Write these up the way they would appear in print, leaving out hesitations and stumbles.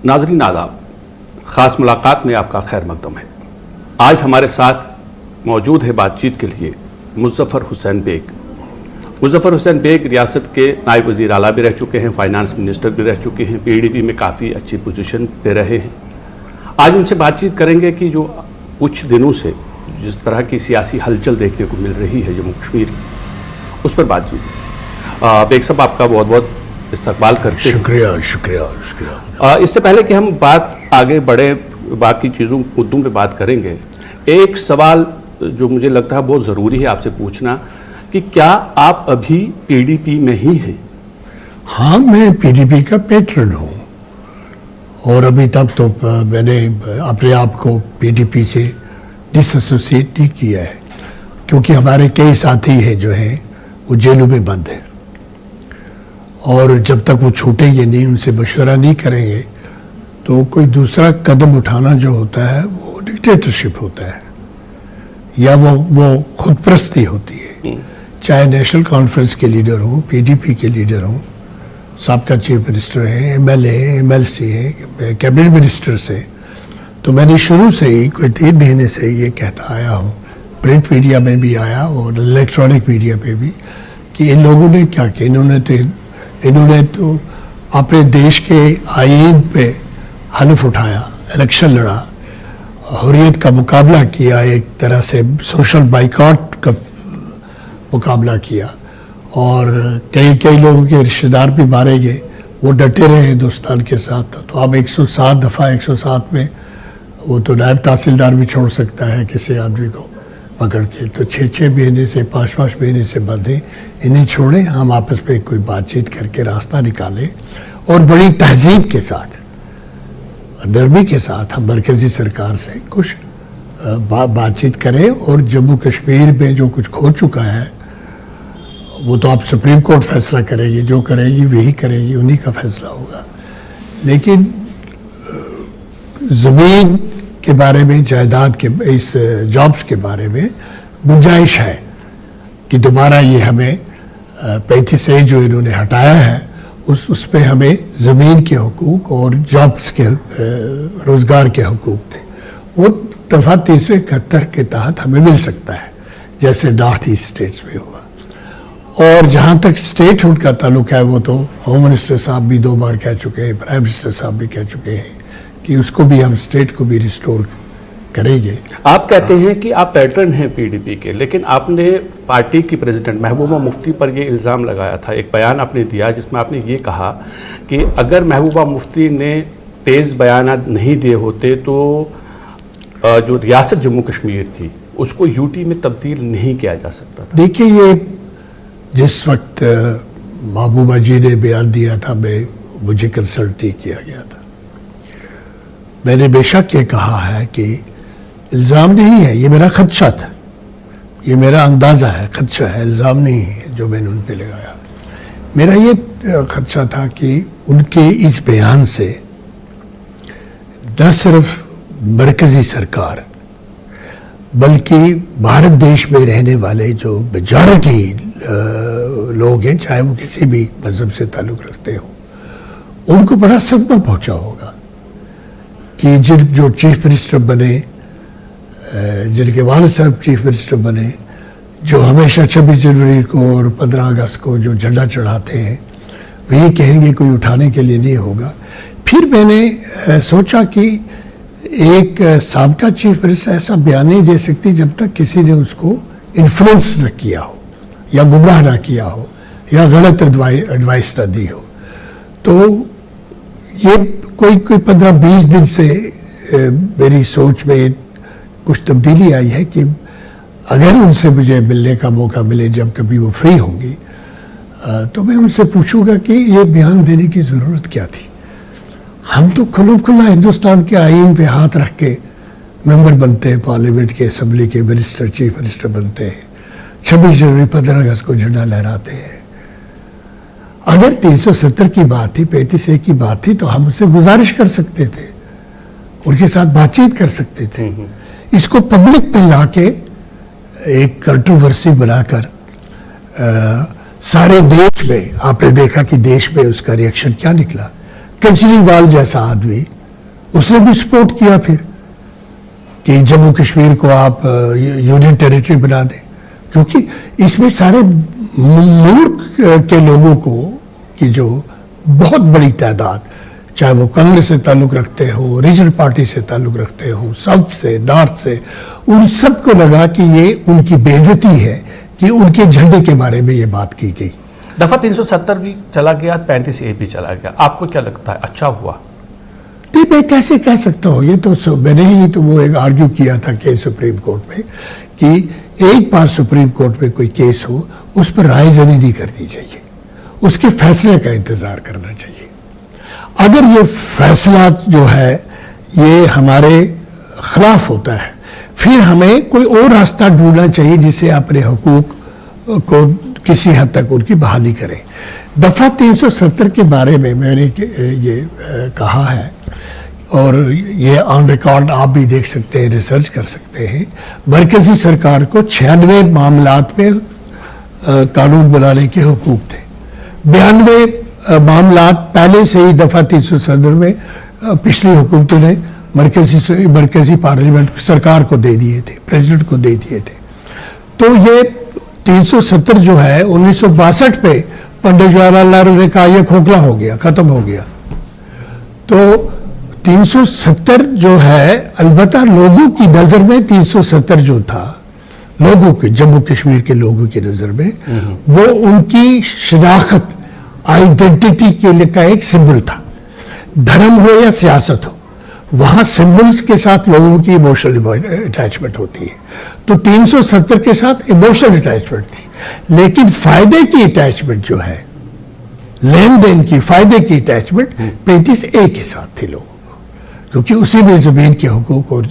ناظرین آداب، خاص ملاقات میں آپ کا خیر مقدم ہے۔ آج ہمارے ساتھ موجود ہے بات چیت کے لیے مظفر حسین بیگ۔ مظفر حسین بیگ ریاست کے نائب وزیر اعلیٰ بھی رہ چکے ہیں، فائنانس منسٹر بھی رہ چکے ہیں، پی ڈی پی میں کافی اچھی پوزیشن پہ رہے ہیں۔ آج ان سے بات چیت کریں گے کہ جو کچھ دنوں سے جس طرح کی سیاسی ہلچل دیکھنے کو مل رہی ہے جموں کشمیر کی، اس پر بات چیت۔ بیگ صاحب، آپ کا بہت بہت استقبال کرتے ہیں۔ شکریہ۔ اس سے پہلے کہ ہم بات آگے بڑھے، باقی مدوں پہ بات کریں گے، ایک سوال جو مجھے لگتا ہے بہت ضروری ہے آپ سے پوچھنا کہ کیا آپ ابھی پی ڈی پی میں ہی ہیں؟ ہاں، میں پی ڈی پی کا پیٹرن ہوں، اور ابھی تک تو میں نے اپنے آپ کو پی ڈی پی سے ڈس ایسوسیٹ نہیں کیا ہے، کیونکہ ہمارے کئی ساتھی ہیں جو ہیں وہ جیلوں میں بند ہیں، اور جب تک وہ چھوٹیں گے نہیں، ان سے مشورہ نہیں کریں گے تو کوئی دوسرا قدم اٹھانا جو ہوتا ہے وہ ڈکٹیٹرشپ ہوتا ہے، یا وہ خود پرستی ہوتی ہے۔ چاہے نیشنل کانفرنس کے لیڈر ہوں، پی ڈی پی کے لیڈر ہوں، سابقہ چیف منسٹر ہیں، ایم ایل اے ہیں، ایم ایل سی ہیں، کیبنٹ منسٹرز ہیں، تو میں نے شروع سے ہی کوئی 3 مہینے سے یہ کہتا آیا ہوں، پرنٹ میڈیا میں بھی آیا اور الیکٹرانک میڈیا پہ بھی، کہ ان لوگوں نے کیا کہ انہوں نے تو اپنے دیش کے آئین پہ حلف اٹھایا، الیکشن لڑا، حریت کا مقابلہ کیا، ایک طرح سے سوشل بائیکاٹ کا مقابلہ کیا، اور کئی لوگوں کے رشتہ دار بھی مارے گئے، وہ ڈٹے رہے ہندوستان کے ساتھ۔ تو اب 107 دفعہ 107 میں وہ تو نائب تحصیلدار بھی چھوڑ سکتا ہے کسی آدمی کو پکڑ کے، تو 6 مہینے سے 5 مہینے سے بندھے، انہیں چھوڑیں، ہم آپس میں کوئی بات چیت کر کے راستہ نکالیں، اور بڑی تہذیب کے ساتھ، نرمی کے ساتھ ہم مرکزی سرکار سے کچھ بات چیت کریں، اور جموں کشمیر میں جو کچھ کھو چکا ہے وہ تو اب سپریم کورٹ فیصلہ کرے گی، جو کرے گی وہی کرے گی، انہی کا فیصلہ ہوگا، لیکن زمین کے بارے میں، جائیداد کے، اس جابز کے بارے میں گنجائش ہے کہ دوبارہ یہ ہمیں 35A جو انہوں نے ہٹایا ہے، اس پہ ہمیں زمین کے حقوق اور جابز کے، روزگار کے حقوق تھے، وہ دفعہ 371 کے تحت ہمیں مل سکتا ہے، جیسے نارتھ ایسٹ اسٹیٹس میں ہوا۔ اور جہاں تک اسٹیٹ ہوڈ کا تعلق ہے، وہ تو ہوم منسٹر صاحب بھی 2 بار کہہ چکے ہیں، پرائم منسٹر صاحب بھی کہہ چکے ہیں کہ اس کو بھی ہم اسٹیٹ کو بھی ریسٹور کریں گے۔ آپ کہتے ہیں کہ آپ پیٹرن ہیں پی ڈی پی کے، لیکن آپ نے پارٹی کی پریزیڈنٹ محبوبہ مفتی پر یہ الزام لگایا تھا، ایک بیان آپ نے دیا جس میں آپ نے یہ کہا کہ اگر محبوبہ مفتی نے تیز بیانات نہیں دیے ہوتے تو جو ریاست جموں کشمیر تھی اس کو یو ٹی میں تبدیل نہیں کیا جا سکتا تھا۔ دیکھیے، یہ جس وقت محبوبہ جی نے بیان دیا تھا، مجھے کنسلٹ نہیں کیا گیا تھا، میں نے بے شک یہ کہا ہے کہ الزام نہیں ہے، یہ میرا خدشہ تھا، یہ میرا اندازہ ہے، خدشہ ہے، الزام نہیں ہے جو میں نے ان پہ لگایا۔ میرا یہ خدشہ تھا کہ ان کے اس بیان سے نہ صرف مرکزی سرکار بلکہ بھارت دیش میں رہنے والے جو میجارٹی لوگ ہیں، چاہے وہ کسی بھی مذہب سے تعلق رکھتے ہوں، ان کو بڑا صدمہ پہنچا ہوگا کہ جو چیف منسٹر بنے، جن کے والد صاحب چیف منسٹر بنے، جو ہمیشہ 26 جنوری کو اور 15 اگست کو جو جھنڈا چڑھاتے ہیں، وہ یہ کہیں گے کوئی اٹھانے کے لیے نہیں ہوگا۔ پھر میں نے سوچا کہ ایک سابقہ چیف منسٹر ایسا بیان نہیں دے سکتی جب تک کسی نے اس کو انفلوئنس نہ کیا ہو، یا گمراہ نہ کیا ہو، یا غلط ایڈوائس نہ دی ہو۔ تو یہ کوئی 15-20 دن سے میری سوچ میں کچھ تبدیلی آئی ہے کہ اگر ان سے مجھے ملنے کا موقع ملے جب کبھی وہ فری ہوں گی، تو میں ان سے پوچھوں گا کہ یہ بیان دینے کی ضرورت کیا تھی۔ ہم تو کھلا ہندوستان کے آئین پہ ہاتھ رکھ کے ممبر بنتے ہیں، پارلیمنٹ کے، اسمبلی کے منسٹر، چیف منسٹر بنتے ہیں، 26 جنوری 15 اگست کو جھنڈا لہراتے ہیں۔ اگر 370 کی بات تھی، 35A کی بات تھی، تو ہم اسے گزارش کر سکتے تھے، ان کے ساتھ بات چیت کر سکتے تھے۔ اس کو پبلک پہ لا کے ایک کنٹروورسی بنا کر سارے دیش میں، آپ نے دیکھا کہ دیش میں اس کا ریئیکشن کیا نکلا، کیجریوال جیسا آدمی اس نے بھی سپورٹ کیا پھر کہ جموں کشمیر کو آپ یونین ٹیریٹری بنا دیں، کیونکہ اس میں سارے ملک کے لوگوں کو کی جو بہت بڑی تعداد، چاہے وہ کانگریس سے تعلق رکھتے ہوں، ریجنل پارٹی سے تعلق رکھتے ہوں، ساؤتھ سے، نارتھ سے، ان سب کو لگا کہ یہ ان کی بے عزتی ہے کہ ان کے جھنڈے کے بارے میں یہ بات کی گئی۔ دفعہ 370 بھی چلا گیا، 35A بھی چلا گیا، آپ کو کیا لگتا ہے اچھا ہوا؟ نہیں، میں کیسے کہہ سکتا ہوں، یہ تو میں نے ہی تو وہ ایک آرگیو کیا تھا کہ سپریم کورٹ میں کہ ایک بار سپریم کورٹ میں کوئی کیس ہو اس پر رائے زنی نہیں کرنی چاہیے، اس کے فیصلے کا انتظار کرنا چاہیے۔ اگر یہ فیصلہ جو ہے یہ ہمارے خلاف ہوتا ہے، پھر ہمیں کوئی اور راستہ ڈھونڈنا چاہیے جس سے اپنے حقوق کو کسی حد تک ان کی بحالی کریں۔ دفعہ 370 کے بارے میں میں نے یہ کہا ہے، اور یہ آن ریکارڈ آپ بھی دیکھ سکتے ہیں، ریسرچ کر سکتے ہیں، مرکزی سرکار کو 96 معاملات میں قانون بنانے کے حقوق تھے۔ 92 معاملات پہلے سے ہی دفعہ 370 میں پچھلی حکومتوں نے مرکزی پارلیمنٹ سرکار کو دے دیے تھے، پریزیڈنٹ کو دے دیے تھے۔ تو یہ 370 جو ہے 1962 پہ پنڈت جواہر لال نہرو نے کہا یہ کھوکھلا ہو گیا، ختم ہو گیا۔ تو 370 جو ہے البتہ لوگوں کی نظر میں 370 جو تھا، لوگوں کے جموں کشمیر کے لوگوں کی نظر میں وہ ان کی شناخت، آئیڈینٹی کے لیے کا ایک سمبل تھا۔ دھرم ہو یا سیاست ہو، وہاں سمبلز کے ساتھ لوگوں کی ایموشنل اٹیچمنٹ ہوتی ہے۔ تو 370 کے ساتھ ایموشنل اٹیچمنٹ تھی، لیکن فائدے کی اٹیچمنٹ جو ہے، لین دین کی فائدے کی اٹیچمنٹ 35A کے ساتھ تھی لوگوں کو، کیونکہ اسی میں زمین کے حقوق اور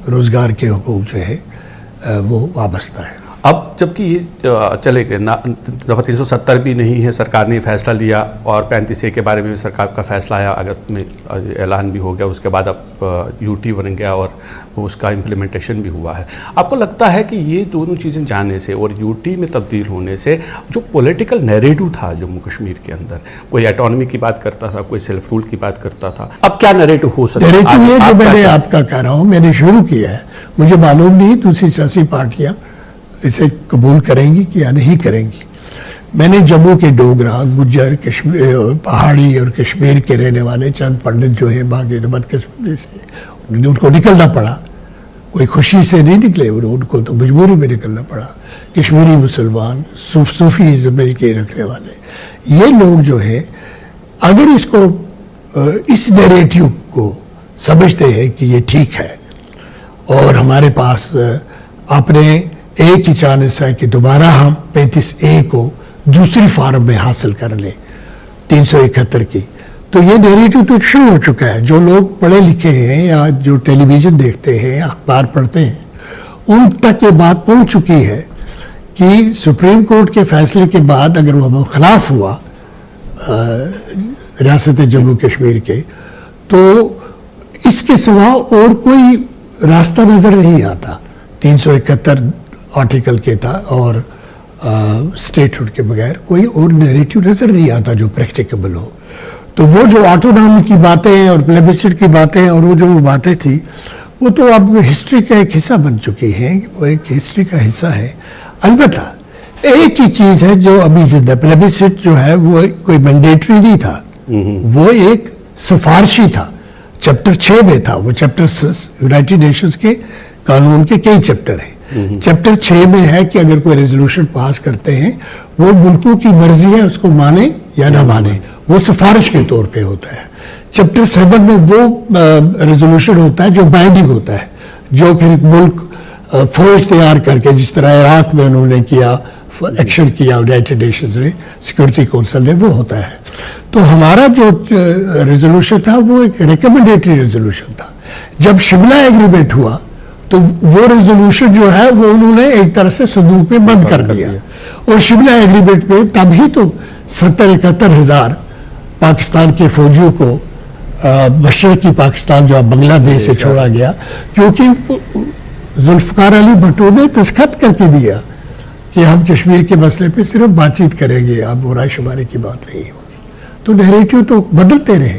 روزگار کے حقوق جو ہے وہ وابستہ ہے۔ اب جبکہ یہ چلے گئے، دفعہ 370 بھی نہیں ہے، سرکار نے فیصلہ لیا، اور 35A کے بارے میں بھی سرکار کا فیصلہ آیا، اگست میں اعلان بھی ہو گیا، اس کے بعد اب UT بن گیا اور اس کا امپلیمنٹیشن بھی ہوا ہے۔ آپ کو لگتا ہے کہ یہ دونوں چیزیں جانے سے اور UT میں تبدیل ہونے سے جو پولیٹیکل نیریٹو تھا جموں کشمیر کے اندر، کوئی اٹانومی کی بات کرتا تھا، کوئی سیلف رول کی بات کرتا تھا، اب کیا نیریٹو ہو سکتا ہے؟ نیریٹو یہ جو میں نے آپ کا کہہ رہا ہوں، میں نے شروع کیا ہے، مجھے معلوم نہیں دوسری سیاسی پارٹیاں اسے قبول کریں گی کہ یا نہیں کریں گی۔ میں نے جموں کے ڈوگرا، گجر، کشمیر، پہاڑی اور کشمیر کے رہنے والے چند پنڈت جو ہیں باقی بدقسمتی سے ان کو نکلنا پڑا، کوئی خوشی سے نہیں نکلے، ان کو تو مجبوری میں نکلنا پڑا۔ کشمیری مسلمان، صوفیزم کے رکھنے والے، یہ لوگ جو ہے اگر اس کو اس نیریٹیو کو سمجھتے ہیں کہ یہ ٹھیک ہے، اور ہمارے پاس اپنے ایک ہی چانس ہے کہ دوبارہ ہم 35A کو دوسری فارم میں حاصل کر لیں 371 کی، تو یہ نیریٹو تو شروع ہو چکا ہے۔ جو لوگ پڑھے لکھے ہیں یا جو ٹیلی ویژن دیکھتے ہیں، اخبار پڑھتے ہیں، ان تک یہ بات پہنچ چکی ہے کہ سپریم کورٹ کے فیصلے کے بعد اگر وہ خلاف ہوا ریاست جموں کشمیر کے، تو اس کے سوا اور کوئی راستہ نظر نہیں آتا۔ 371 آرٹیکل کے تھا اور اسٹیٹ ہوڈ کے بغیر کوئی اور نیریٹو نظر نہیں آتا جو پریکٹیکیبل ہو۔ تو وہ جو آٹونومی کی باتیں اور پلیبسسٹ کی باتیں اور وہ جو باتیں تھیں، وہ تو اب ہسٹری کا ایک حصہ بن چکی ہیں، وہ ایک ہسٹری کا حصہ ہے۔ البتہ ایک ہی چیز ہے جو ابھی زندہ، پلیبسسٹ جو ہے وہ کوئی مینڈیٹری نہیں تھا، وہ ایک سفارشی تھا، چیپٹر 6 میں تھا۔ وہ چیپٹر یونائٹڈ نیشنز کے قانون کے کئی چیپٹر ہیں۔ چیپٹر 6 میں ہے کہ اگر کوئی ریزولوشن پاس کرتے ہیں، وہ ملکوں کی مرضی ہے اس کو مانے یا نہ مانے، وہ سفارش کے طور پہ ہوتا ہے۔ چیپٹر 7 میں وہ ریزولوشن ہوتا ہے جو بائنڈنگ ہوتا ہے، جو پھر ملک فوج تیار کر کے، جس طرح عراق میں انہوں نے کیا، ایکشن کیا یونائٹڈ نیشنز نے، سیکورٹی کونسل نے، وہ ہوتا ہے۔ تو ہمارا جو ریزولوشن تھا وہ ایک ریکمنڈیٹری ریزولوشن تھا۔ جب شملہ ایگریمنٹ ہوا تو وہ ریزولوشن جو ہے وہ انہوں نے ایک طرح سے صندوق میں بند کر دیا، اور شملہ ایگریمنٹ میں تب ہی تو 70-71 ہزار پاکستان کے فوجیوں کو مشرقی پاکستان جو اب بنگلہ دیش سے چھوڑا گیا، کیونکہ ذوالفقار علی بھٹو نے دستخط کر کے دیا کہ ہم کشمیر کے مسئلے پہ صرف بات چیت کریں گے، اب رائے شماری کی بات نہیں ہوگی۔ تو نیریٹو تو بدلتے رہے،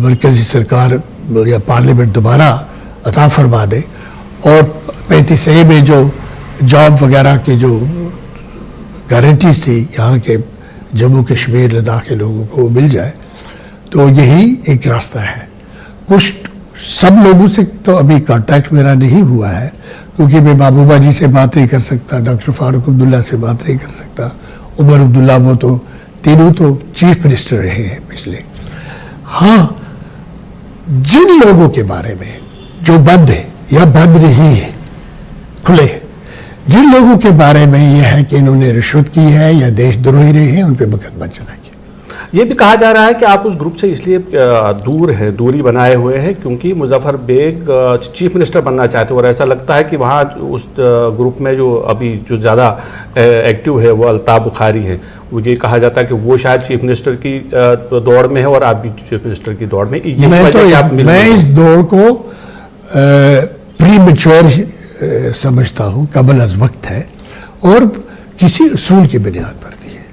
مرکزی سرکار یا پارلیمنٹ دوبارہ عطا فرما دے اور 35A میں جو جاب وغیرہ کی جو گارنٹیز تھی یہاں کے جموں کشمیر لداخ کے لوگوں کو وہ مل جائے تو یہی ایک راستہ ہے. کچھ سب لوگوں سے تو ابھی کانٹیکٹ میرا نہیں ہوا ہے کیونکہ میں محبوبہ جی سے بات نہیں کر سکتا, ڈاکٹر فاروق عبداللہ سے بات نہیں کر سکتا, عمر عبداللہ وہ تو تینوں تو چیف منسٹر رہے ہیں پچھلے. ہاں جن لوگوں کے بارے میں جو بند ہے یا بند نہیں ہے کھلے, جن لوگوں کے بارے میں یہ ہے کہ انہوں نے رشوت کی ہے یا دیش دروہی رہے ہیں ان پہ مقدمہ چلا گیا. یہ بھی کہا جا رہا ہے کہ آپ اس گروپ سے اس لیے دور ہیں, دوری بنائے ہوئے ہیں کیونکہ مظفر بیگ چیف منسٹر بننا چاہتے ہیں اور ایسا لگتا ہے کہ وہاں اس گروپ میں جو ابھی جو زیادہ ایکٹیو ہے وہ الطاف بخاری ہیں. وہ یہ کہا جاتا ہے کہ وہ شاید چیف منسٹر کی دوڑ میں ہے اور آپ بھی چیف منسٹر کی دوڑ میں. میں اس دوڑ کو پری میچور سمجھتا ہوں, قبل از وقت ہے اور کسی اصول کی بنیاد پر بھی ہے.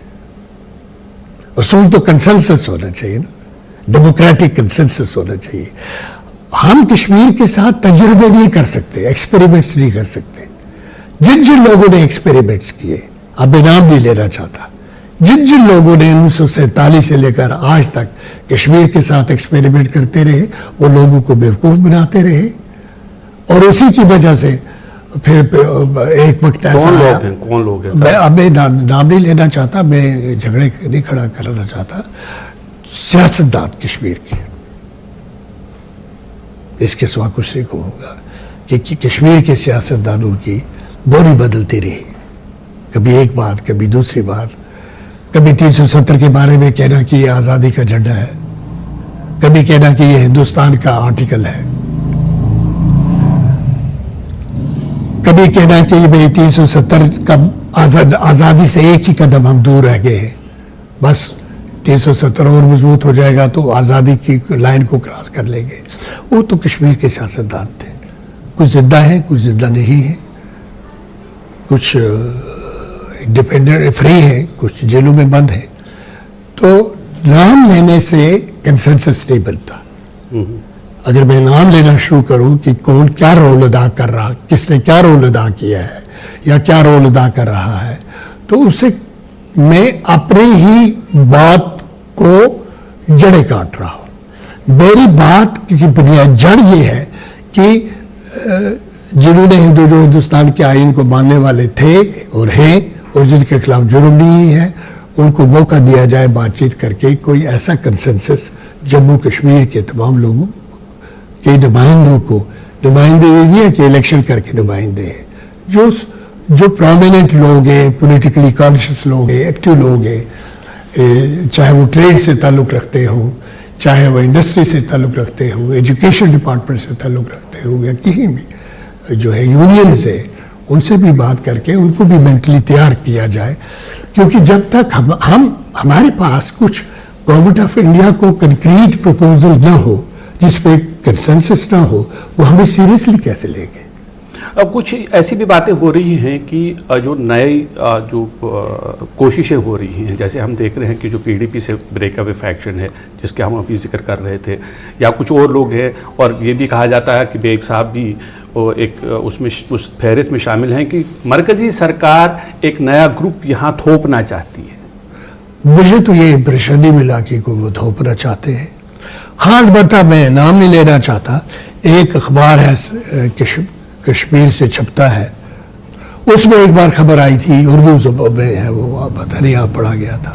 اصول تو کنسنسس ہونا چاہیے نا, ڈیموکریٹک کنسنسس ہونا چاہیے. ہم کشمیر کے ساتھ تجربے نہیں کر سکتے, ایکسپیریمنٹس نہیں کر سکتے. جن جن لوگوں نے ایکسپیریمنٹس کیے, اب نام نہیں لینا چاہتا, جن جن لوگوں نے 1947 سے لے کر آج تک کشمیر کے ساتھ ایکسپیریمنٹ کرتے رہے وہ لوگوں کو بیوقوف بناتے رہے اور اسی کی وجہ سے پھر ایک وقت ایسا آیا. کون لوگ ہیں؟ میں اب نام نہیں لینا چاہتا, میں جھگڑے نہیں کھڑا کرنا چاہتا. سیاستدان کشمیر کی, اس کے سوا کچھ نہیں کہوں گا کہ کشمیر کے سیاستدانوں کی بولی بدلتی رہی. کبھی ایک بات, کبھی دوسری بات, کبھی 370 کے بارے میں کہنا کہ یہ آزادی کا جھنڈا ہے, کبھی کہنا کہ یہ ہندوستان کا آرٹیکل ہے, کبھی کہنا کہ یہ 370 کا آزادی سے ایک ہی قدم ہم دور رہ گئے ہیں, بس 370 اور مضبوط ہو جائے گا تو آزادی کی لائن کو کراس کر لیں گے. وہ تو کشمیر کے سیاستدان تھے. کچھ زندہ ہیں, کچھ زندہ نہیں ہیں, کچھ ڈیپینڈنٹ فری ہیں, کچھ جیلوں میں بند ہیں. تو نام لینے سے کنسنسس نہیں بنتا. اگر میں نام لینا شروع کروں کہ کون کیا رول ادا کر رہا, کس نے کیا رول ادا کیا ہے یا کیا رول ادا کر رہا ہے, تو اس سے میں اپنی ہی بات کو جڑیں کاٹ رہا ہوں. میری بات کی بنیاد جڑ یہ ہے کہ جنہوں نے جو ہندوستان کے آئین کو ماننے والے تھے اور ہیں اور جن کے خلاف جرم نہیں ہے ان کو موقع دیا جائے بات چیت کر کے کوئی ایسا کنسنسس جموں کشمیر کے تمام لوگوں کے نمائندوں کو, نمائندے یہ ہے کہ الیکشن کر کے نمائندے ہیں, جو پرومیننٹ لوگ ہیں, پولیٹیکلی کانشیس لوگ ہیں, ایکٹیو لوگ ہیں, چاہے وہ ٹریڈ سے تعلق رکھتے ہوں, چاہے وہ انڈسٹری سے تعلق رکھتے ہوں, ایجوکیشن ڈپارٹمنٹ سے تعلق رکھتے ہوں, یا کہیں بھی جو ہے یونینز ہے ان سے بھی بات کر کے ان کو بھی مینٹلی تیار کیا جائے. کیونکہ جب تک ہمارے پاس کچھ گورنمنٹ آف انڈیا کو کنکریٹ پروپوزل نہ ہو جس پہ کنسنسس نہ ہو, وہ ہمیں سیریسلی کیسے لیں گے. اب کچھ ایسی بھی باتیں ہو رہی ہیں کہ جو نئی جو کوششیں ہو رہی ہیں, جیسے ہم دیکھ رہے ہیں کہ جو PDP سے بریک اوے فیکشن ہے جس کے ہم ابھی ذکر کر رہے تھے, یا کچھ اور لوگ ہیں, اور یہ بھی کہا جاتا ہے کہ بیگ صاحب بھی ایک اس فہرست میں شامل ہیں کہ مرکزی سرکار ایک نیا گروپ یہاں تھوپنا چاہتی ہے. مجھے تو یہ امپریشن نہیں ملا کہ وہ تھوپنا چاہتے ہیں. ہاں البتہ میں نام نہیں لینا چاہتا, ایک اخبار ہے کشمیر سے چھپتا ہے, اس میں ایک بار خبر آئی تھی, اردو زبان میں ہے وہ, پتہ نہیں آپ پڑھا گیا تھا,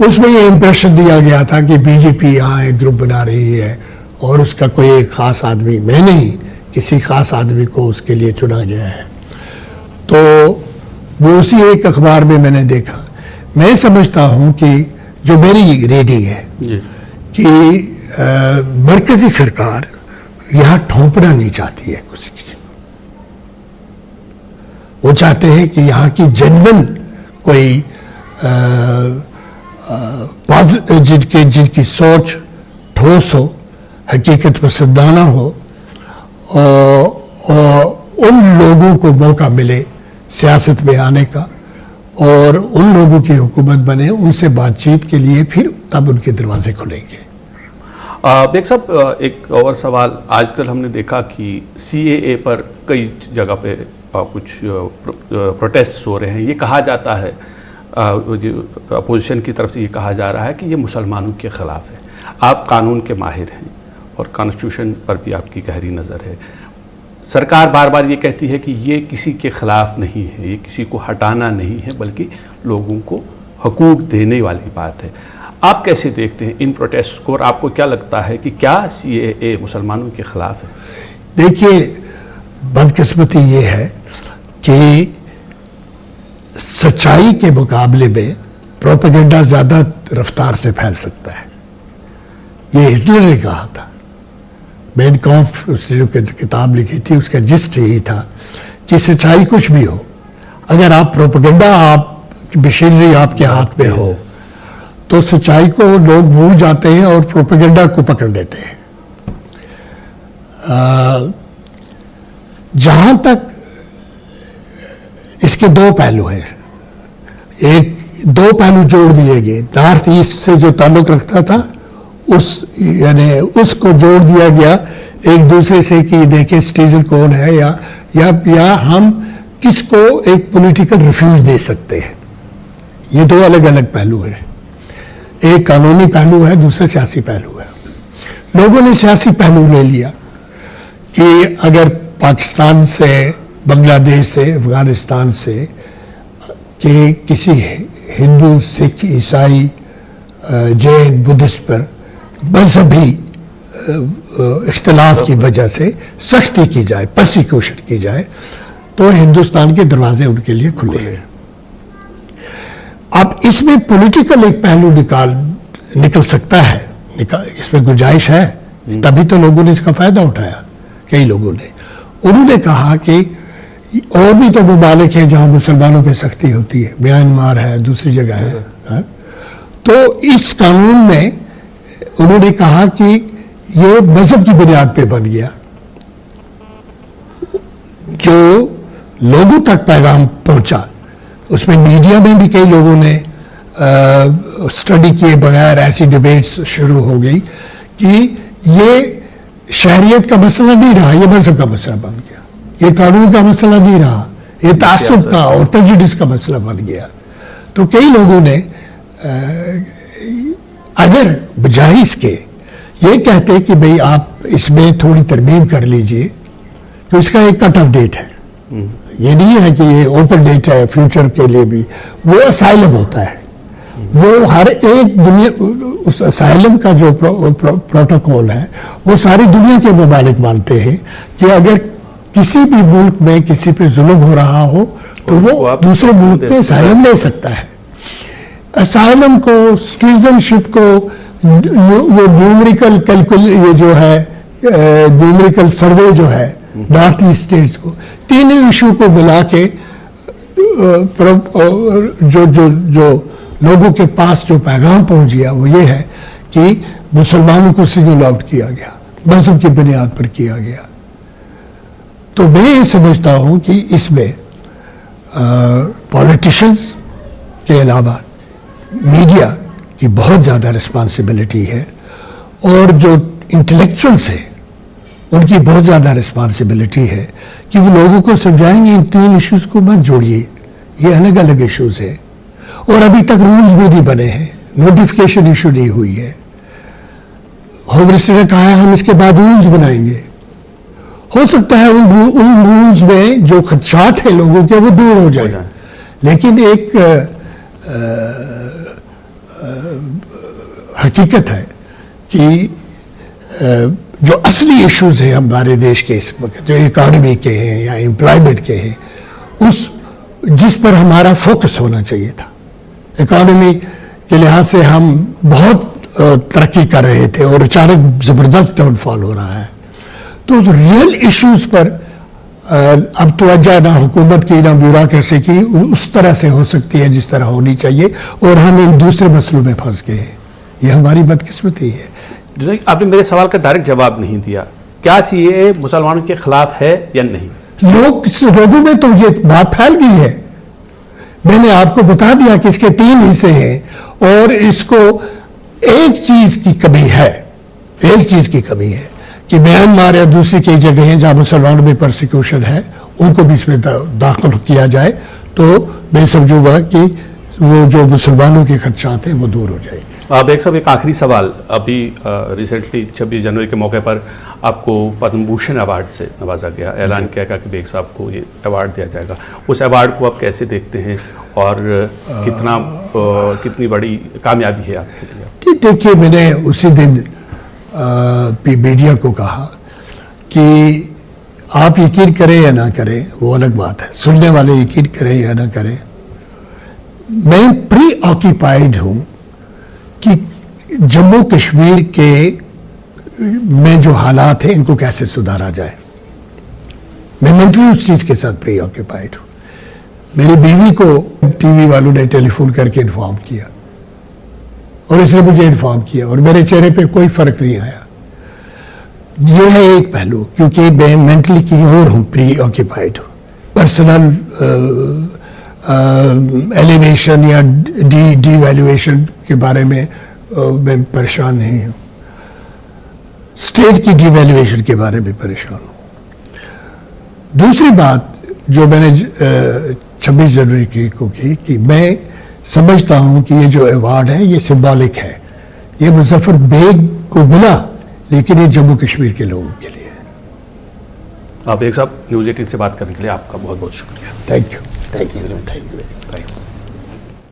اس میں یہ امپریشن دیا گیا تھا کہ BJP یہاں ایک گروپ بنا رہی ہے اور اس کا کوئی ایک خاص آدمی, میں نہیں کسی خاص آدمی کو اس کے لیے چنا گیا ہے. تو وہ اسی ایک اخبار میں نے دیکھا. میں سمجھتا ہوں کہ جو میری ریڈنگ ہے کہ مرکزی سرکار یہاں ٹھونپنا نہیں چاہتی ہے کسی کی. وہ چاہتے ہیں کہ یہاں کی جنون کوئی جن کی سوچ ٹھوس ہو, حقیقت پسندانہ ہو, اور ان لوگوں کو موقع ملے سیاست میں آنے کا اور ان لوگوں کی حکومت بنے, ان سے بات چیت کے لیے پھر تب ان کے دروازے کھلیں گے. بیگ صاحب ایک اور سوال، آج کل ہم نے دیکھا کہ CAA پر کئی جگہ پہ کچھ پروٹیسٹ ہو رہے ہیں. یہ کہا جاتا ہے اپوزیشن کی طرف سے یہ کہا جا رہا ہے کہ یہ مسلمانوں کے خلاف ہے. آپ قانون کے ماہر ہیں اور کانسٹیٹیوشن پر بھی آپ کی گہری نظر ہے. سرکار بار بار یہ کہتی ہے کہ یہ کسی کے خلاف نہیں ہے، یہ کسی کو ہٹانا نہیں ہے، بلکہ لوگوں کو حقوق دینے والی بات ہے. آپ کیسے دیکھتے ہیں ان پروٹیسٹ کو، اور آپ کو کیا لگتا ہے کہ کیا CAA مسلمانوں کے خلاف ہے؟ دیکھیے، بدقسمتی یہ ہے کہ سچائی کے مقابلے میں پروپیگنڈا زیادہ رفتار سے پھیل سکتا ہے. یہ ہٹلر نے کہا تھا. مین کامف اس نے جو کتاب لکھی تھی اس کا جسٹ یہی تھا کہ سچائی کچھ بھی ہو، اگر آپ پروپیگنڈا، آپ مشینری آپ کے ہاتھ میں ہو تو سچائی کو لوگ بھول جاتے ہیں اور پروپیگنڈا کو پکڑ لیتے ہیں. جہاں تک اس کے دو پہلو ہیں، دو پہلو جوڑ دیے گئے. نارتھ ایسٹ سے جو تعلق رکھتا تھا یعنی اس کو جوڑ دیا گیا ایک دوسرے سے کہ دیکھیں سٹیزن کون ہے یا ہم کس کو ایک پولیٹیکل ریفیوج دے سکتے ہیں. یہ دو الگ الگ پہلو ہیں. ایک قانونی پہلو ہے، دوسرا سیاسی پہلو ہے. لوگوں نے سیاسی پہلو لے لیا کہ اگر پاکستان سے، بنگلہ دیش سے، افغانستان سے کہ کسی ہندو، سکھ، عیسائی، جین، بدھسٹ پر مذہبی اختلاف کی وجہ سے سختی کی جائے، پرسیکیوشن کی جائے، تو ہندوستان کے دروازے ان کے لیے کھلے ہیں. اب اس میں پولیٹیکل ایک پہلو نکل سکتا ہے، اس میں گنجائش ہے. تبھی تو لوگوں نے اس کا فائدہ اٹھایا. کئی لوگوں نے، انہوں نے کہا کہ اور بھی تو ممالک ہیں جہاں مسلمانوں پہ سختی ہوتی ہے، میانمار ہے، دوسری جگہ ہے. تو اس قانون میں انہوں نے کہا کہ یہ مذہب کی بنیاد پہ بن گیا. جو لوگوں تک پیغام پہنچا، اس میں میڈیا میں بھی کئی لوگوں نے اسٹڈی کیے بغیر ایسی ڈیبیٹس شروع ہو گئی کہ یہ شہریت کا مسئلہ نہیں رہا، یہ مذہب کا مسئلہ بن گیا. یہ قانون کا مسئلہ نہیں رہا، یہ تعصب کا اور پریجوڈس کا مسئلہ بن گیا. تو کئی لوگوں نے اگر بجائے اس کے یہ کہتے کہ بھئی آپ اس میں تھوڑی ترمیم کر لیجئے، تو اس کا ایک کٹ آف ڈیٹ ہے. یہ نہیں ہے کہ یہ اوپن ڈیٹ ہے فیوچر کے لیے بھی. وہ اسائلم ہوتا ہے، وہ ہر ایک دنیا، اس اسائلم کا جو پروٹوکول ہے وہ ساری دنیا کے ممالک مانتے ہیں کہ اگر کسی بھی ملک میں کسی پہ ظلم ہو رہا ہو تو وہ دوسرے ملک پہ اسائلم لے سکتا ہے. اسائلم کو، سٹیزن شپ کو، وہ نیومریکل یہ جو ہے نیومریکل سروے جو ہے نارتھ ایسٹ اسٹیٹس کو، تینوں ایشو کو ملا کے جو لوگوں کے پاس جو پیغام پہنچ گیا وہ یہ ہے کہ مسلمانوں کو سنگل آؤٹ کیا گیا، مذہب کی بنیاد پر کیا گیا. تو میں یہ سمجھتا ہوں کہ اس میں پولیٹیشنز کے علاوہ میڈیا کی بہت زیادہ رسپانسبلٹی ہے، اور جو انٹلیکچوئلس ہیں ان کی بہت زیادہ رسپانسبلٹی ہے کہ وہ لوگوں کو سمجھائیں گے ان تین ایشوز کو مت جوڑیے، یہ الگ الگ ایشوز ہیں. اور ابھی تک رولز بھی نہیں بنے ہیں، نوٹیفیکیشن ایشو نہیں ہوئی ہے. ہوم منسٹر نے کہا ہے ہم اس کے بعد رولز بنائیں گے. ہو سکتا ہے ان رولز میں جو خدشات ہیں لوگوں کے وہ دور ہو جائیں، لیکن ایک حقیقت ہے کہ جو اصلی ایشوز ہیں ہمارے دیش کے اس وقت، جو اکانومی کے ہیں یا امپلائمنٹ کے ہیں، جس پر ہمارا فوکس ہونا چاہیے تھا. اکانومی کے لحاظ سے ہم بہت ترقی کر رہے تھے اور اچانک زبردست ڈاؤن فال ہو رہا ہے. تو ریئل ایشوز پر اب توجہ نہ حکومت کی نہ بیوروکریسی کی اس طرح سے ہو سکتی ہے جس طرح ہونی چاہیے، اور ہم ایک دوسرے مسئلوں میں پھنس گئے ہیں. یہ ہماری بدقسمتی ہے. آپ نے میرے سوال کا ڈائریکٹ جواب نہیں دیا. کیا CAA مسلمانوں کے خلاف ہے یا نہیں؟ لوگوں میں تو یہ بات پھیل گئی ہے. میں نے آپ کو بتا دیا کہ اس کے 3 حصے ہیں، اور اس کو ایک چیز کی کمی ہے ایک چیز کی کمی ہے کہ میانمار یا دوسری کئی جگہ ہیں جہاں مسلمانوں میں پرسیکیوشن ہے، ان کو بھی اس میں داخل کیا جائے تو میں سمجھوں گا کہ وہ جو مسلمانوں کے خدشات ہیں وہ دور ہو جائیں گے۔ بیگ صاحب ایک آخری سوال، ابھی ریسنٹلی 26 جنوری کے موقع پر آپ کو پدم بھوشن ایوارڈ سے نوازا گیا، اعلان کیا گیا کہ بیگ صاحب کو یہ ایوارڈ دیا جائے گا، اس ایوارڈ کو آپ کیسے دیکھتے ہیں اور کتنی بڑی کامیابی ہے آپ کے لیے؟ دیکھیے، میں نے اسی دن میڈیا کو کہا کہ آپ یقین کریں یا نہ کریں وہ الگ بات ہے، سننے والے یقین کریں یا نہ کریں، میں پری آکیپائیڈ ہوں کہ جموں کشمیر کے میں جو حالات ہیں ان کو کیسے سدھارا جائے۔ میں منٹلی اس چیز کے ساتھ پری آکیپائیڈ ہوں۔ میری بیوی کو ٹی وی والوں نے ٹیلی فون کر کے انفارم کیا اور اس نے مجھے انفارم کیا اور میرے چہرے پہ کوئی فرق نہیں آیا۔ یہ ہے ایک پہلو، کیونکہ میں مینٹلی کی اور ہوں، پری آکیپائیڈ ہوں۔ پرسنل ایلیویشن یا ڈی ویلیویشن کے بارے میں میں پریشان نہیں ہوں، اسٹیٹ کی ڈی ویلیویشن کے بارے میں پریشان ہوں۔ دوسری بات جو میں نے 26 جنوری کو کی کہ میں سمجھتا ہوں کہ یہ جو ایوارڈ ہے یہ سمبولک ہے، یہ مظفر بیگ کو ملا لیکن یہ جموں کشمیر کے لوگوں کے لیے ہے۔ بیگ صاحب، نیوز 18 سے بات کرنے کے لیے آپ کا بہت بہت شکریہ۔ Thank you, thank you, thank you.